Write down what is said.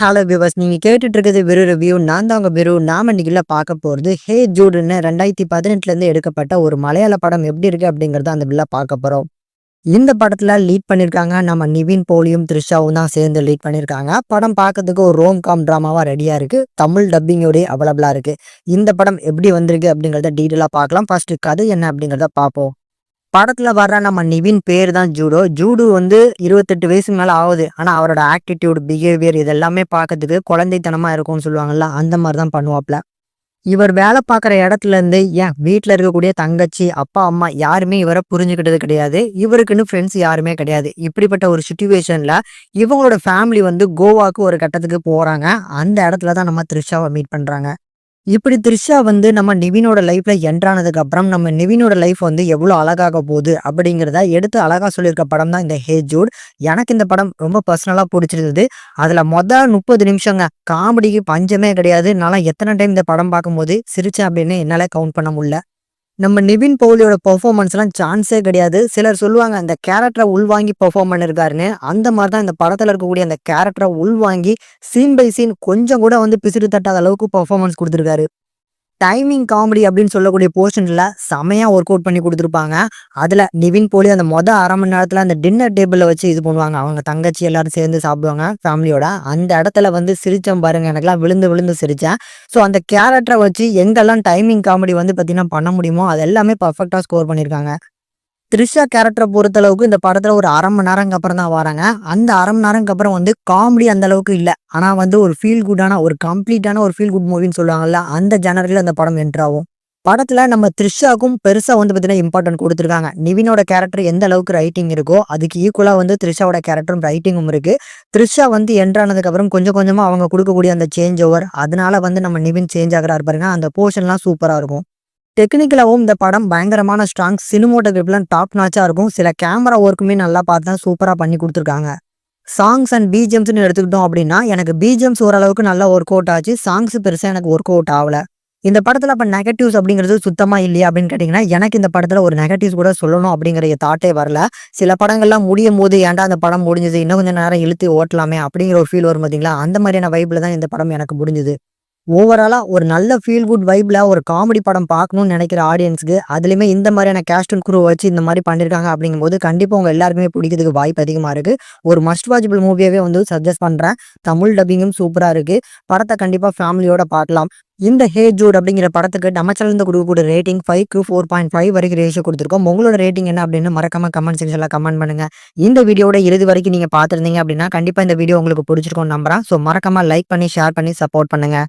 Hello viewers, நீங்க கேட்டுட்டு இருக்கிறது வெறு ரிவ்யூ. நான் தான் உங்க வெறு. நாம இன்னைக்குள்ள பார்க்க போறது ஹே ஜூடுன்னு 2018ல இருந்து எடுக்கப்பட்ட ஒரு மலையாள படம் எப்படி இருக்கு அப்படிங்கறத அந்த வில்ல பார்க்க போறோம். இந்த படத்துல லீட் பண்ணிருக்காங்க நம்ம நிவின் போலியும் த்ரிஷாவும் தான் சேர்ந்து லீட் பண்ணிருக்காங்க. படம் பார்க்கறதுக்கு ஒரு ரோம் காம் டிராமாவா ரெடியா இருக்கு. தமிழ் டப்பிங்கோட அவைலபிளா இருக்கு. இந்த படம் எப்படி வந்திருக்கு அப்படிங்கறத டீட்டெயிலா பார்க்கலாம். ஃபர்ஸ்ட் கதை என்ன அப்படிங்கறத பார்ப்போம். படத்துல வர்ற நம்ம நிவின் பேர் தான் ஜூடோ. ஜூடு வந்து 28 வயசுக்கு மேல ஆகுது. ஆனா அவரோட ஆட்டிடியூட், பிஹேவியர் இது எல்லாமே பார்க்கறதுக்கு குழந்தைத்தனமா இருக்கும்னு சொல்லுவாங்கல்ல, அந்த மாதிரி தான் பண்ணுவாப்ல. இவர் வேலை பார்க்குற இடத்துல இருந்து ஏன் வீட்டில் இருக்கக்கூடிய தங்கச்சி, அப்பா, அம்மா யாருமே இவரை புரிஞ்சுக்கிட்டது கிடையாது. இவருக்குன்னு ஃப்ரெண்ட்ஸ் யாருமே கிடையாது. இப்படிப்பட்ட ஒரு சுச்சுவேஷன்ல இவங்களோட ஃபேமிலி வந்து கோவாக்கு ஒரு கட்டத்துக்கு போறாங்க. அந்த இடத்துல தான் நம்ம த்ரிஷாவை மீட் பண்றாங்க. இப்படி த்ரிஷா வந்து நம்ம நிவினோட லைஃப்ல என்ட்ரானதுக்கு அப்புறம் நம்ம நிவினோட லைஃப் வந்து எவ்வளவு அழகாக போகுது அப்படிங்கிறத எடுத்து அழகா சொல்லியிருக்க படம் தான் இந்த ஹே ஜூட். எனக்கு இந்த படம் ரொம்ப பர்சனலா பிடிச்சிருந்தது. அதுல மொதல் 30 நிமிஷங்க காமெடிக்கு பஞ்சமே கிடையாது. நான் எத்தனை டைம் இந்த படம் பார்க்கும்போது சிரிச்சேன் அப்படின்னு என்னால கவுண்ட் பண்ண முடியல. நம்ம நிவின் பவுலியோட பெர்ஃபார்மன்ஸ்லாம் சான்ஸே கிடையாது. சிலர் சொல்லுவாங்க அந்த கேரக்டரை உள்வாங்கி பெர்ஃபார்ம் பண்ணிருக்காருன்னு. அந்த மாதிரி தான் இந்த படத்துல இருக்கக்கூடிய அந்த கேரக்டரை உள்வாங்கி சீன் பை சீன் கொஞ்சம் கூட வந்து பிசிறு தட்டாத அளவுக்கு பெர்ஃபார்மன்ஸ் கொடுத்துருக்காரு. டைமிங் காமெடி அப்படின்னு சொல்லக்கூடிய போர்ஷன்ல செமையா ஒர்க் அவுட் பண்ணி கொடுத்துருப்பாங்க. அதுல நிவின் போலி அந்த 1/2 மணி நேரத்துல அந்த டின்னர் டேபிள்ல வச்சு இது பண்ணுவாங்க. அவங்க தங்கச்சி எல்லாரும் சேர்ந்து சாப்பிடுவாங்க ஃபேமிலியோட. அந்த இடத்துல வந்து சிரிச்சேன் பாருங்க. எனக்கெல்லாம் விழுந்து விழுந்து சிரிச்சேன். ஸோ அந்த கேரக்டரை வச்சு எங்கெல்லாம் டைமிங் காமெடி வந்து பார்த்தீங்கன்னா பண்ண முடியுமோ அது எல்லாமே பர்ஃபெக்டா ஸ்கோர் பண்ணியிருக்காங்க. த்ரிஷா கேரக்டரை பொறுத்தளவுக்கு இந்த படத்துல ஒரு 1/2 மணி நேரம்க்கு அப்புறம் தான் வராங்க. அந்த 1/2 மணி நேரம்க்கு அப்புறம் வந்து காமெடி அந்த அளவுக்கு இல்ல. ஆனா வந்து ஒரு ஃபீல் குட்டான ஒரு கம்ப்ளீட்டான ஒரு ஃபீல் குட் மூவின்னு சொல்லுவாங்கல்ல, அந்த ஜெனரல்ல அந்த படம் என்டர் ஆகும். படத்துல நம்ம த்ரிஷாக்கும் பெருசா வந்து பார்த்தீங்கன்னா இம்பார்ட்டன்ட் கொடுத்துருக்காங்க. நிவினோட கேரக்டர் எந்த அளவுக்கு ரைட்டிங் இருக்கோ அதுக்கு ஈக்குவலா வந்து த்ரிஷாவோட கேரக்டரும் ரைட்டிங்கும் இருக்கு. த்ரிஷா வந்து என்டர் ஆனதுக்கு அப்புறம் கொஞ்சம் கொஞ்சமா அவங்க கொடுக்கக்கூடிய அந்த சேஞ்ச் ஓவர், அதனால வந்து நம்ம நிவின் சேஞ்ச் ஆகிறாரு பாருங்க. அந்த போர்ஷன்லாம் சூப்பரா இருக்கும். டெக்னிக்கலாவும் இந்த படம் பயங்கரமான ஸ்ட்ராங். சினிமோட்டோகிராஃபிலாம் டாப் நாச்சா இருக்கும். சில கேமரா ஒர்க்குமே நல்லா பார்த்தா சூப்பரா பண்ணி கொடுத்துருக்காங்க. சாங்ஸ் அண்ட் பிஜிஎம்ஸ்னு எடுத்துக்கிட்டோம் அப்படின்னா எனக்கு பிஜிஎம்ஸ் ஓரளவுக்கு நல்லா ஒர்க் அவுட் ஆச்சு. சாங்ஸ் பெருசா எனக்கு ஒர்க் அவுட் ஆகல. இந்த படத்துல அப்ப நெகட்டிவ்ஸ் அப்படிங்கிறது சுத்தமா இல்லையா அப்படின்னு கேட்டீங்கன்னா, எனக்கு இந்த படத்துல ஒரு நெகட்டிவ்ஸ் கூட சொல்லணும் அப்படிங்கிற தாட்டே வரல. சில படங்கள்லாம் முடியும் போது ஏன்டா அந்த படம் முடிஞ்சது, இன்னும் கொஞ்சம் நேரம் இழுத்து ஓட்டலாமே அப்படிங்கிற ஒரு ஃபீல் வரும் பார்த்தீங்களா, அந்த மாதிரியான வைப்ல தான் இந்த படம் எனக்கு முடிஞ்சது. ஓவராலா ஒரு நல்ல ஃபீல் குட் வைப்ல ஒரு காமெடி படம் பார்க்கணும்னு நினைக்கிற ஆடியன்ஸ்க்கு அதுலயுமே இந்த மாதிரியான கேஸ்ட் அண்ட் க்ரூ வச்சு இந்த மாதிரி பண்ணிருக்காங்க அப்படிங்கும்போது கண்டிப்பா உங்க எல்லாருக்குமே பிடிக்கிறதுக்கு வாய்ப்பு அதிகமா இருக்கு. ஒரு மஸ்ட் வாட்சபிள் மூவியாவே வந்து சஜஸ்ட் பண்றேன். தமிழ் டப்பிங்கும் சூப்பரா இருக்கு. படத்தை கண்டிப்பா ஃபேமிலியோட பார்க்கலாம். இந்த ஹே ஜூட் அப்படிங்கிற படத்துக்கு நம்ம சேனல்ல கொடுக்கக்கூடிய ரேட்டிங் 5க்கு 4.5 வரைக்கும் ரேஷியோ கொடுத்துருக்கோம். உங்களோட ரேட்டிங் என்ன அப்படின்னு மறக்காம கமெண்ட் செக்ஷன்ல கமெண்ட் பண்ணுங்க. இந்த வீடியோட இறுதி வரைக்கும் நீங்க பார்த்திருந்தீங்க அப்படின்னா கண்டிப்பா இந்த வீடியோ உங்களுக்கு பிடிச்சிருக்கும் நம்புறேன். ஸோ மறக்காம லைக் பண்ணி ஷேர் பண்ணி சப்போர்ட் பண்ணுங்க.